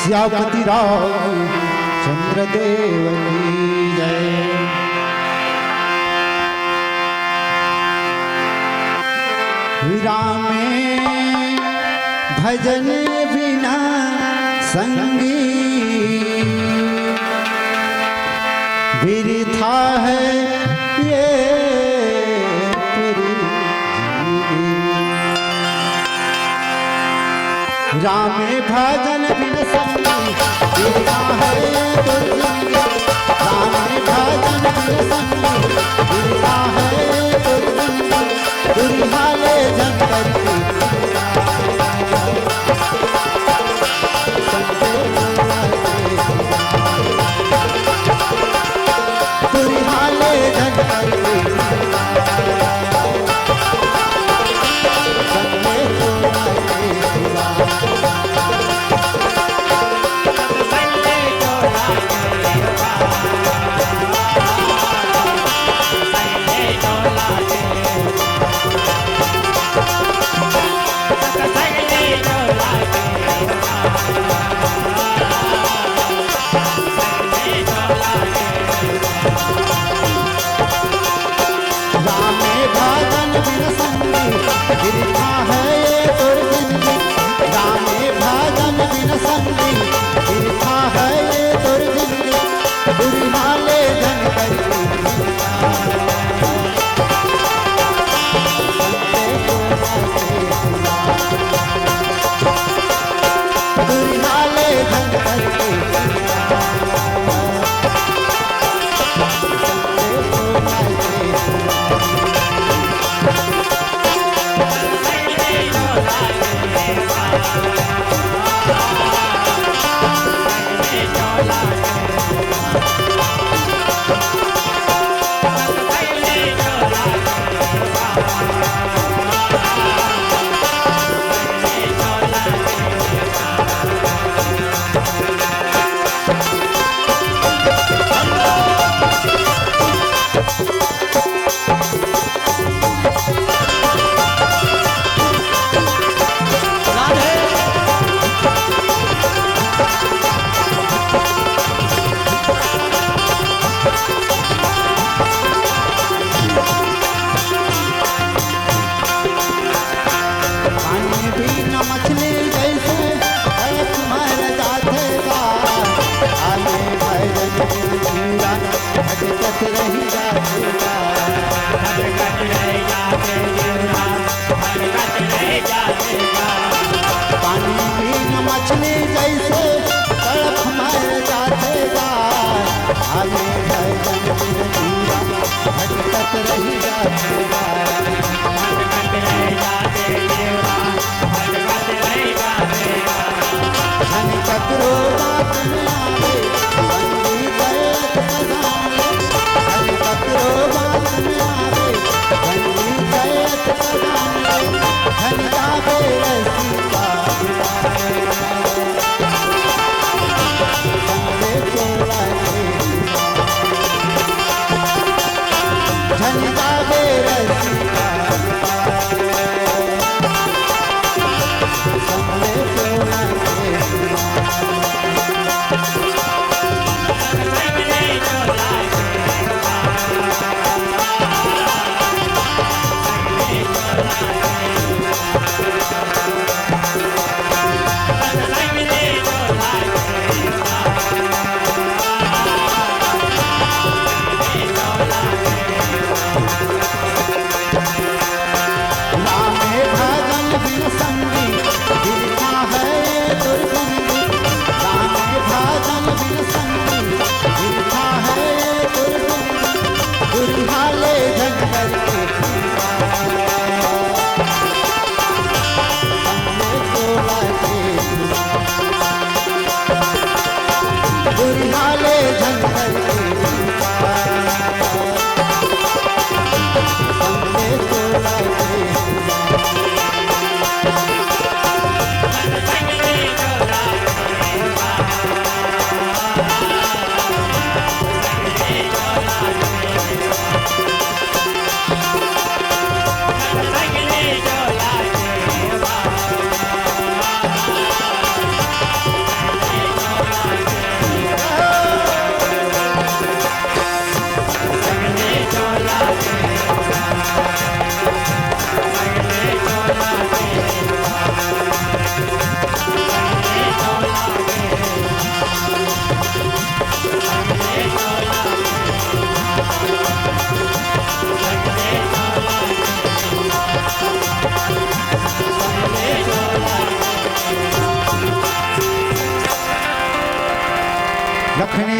श्यामती राम चंद्रदेव की जय। रामे भजन बिना संगी बिरथा है ये तेरी जिंदगी। रामे भजन बिना संगी बिरथा है तेरी जिंदगी। रामे भजन बिना संगी बिरथा है तेरी जिंदगी। दुर्हाले जन करके बिरथा है ये तोर जिंदगी। रामे भजन बिन संगी बिरथा है ये तोर जिंदगी। दुर्हाले जन करके दुर्हाले जन करके पानी बिन मछली जैसे तड़प मर जातेगा। आगे भजन बिन जीरा भटकत रही जातेगा। धन कतरो बात में आवे संगी दयत बजाने। धन कतरो बात में आवे संगी दयत बजाने। धन गावे रसिका धन गावे रसिका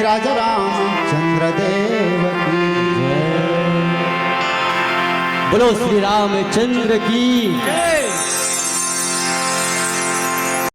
राजा रामचंद्र देव की। बोलो श्री रामचंद्र की।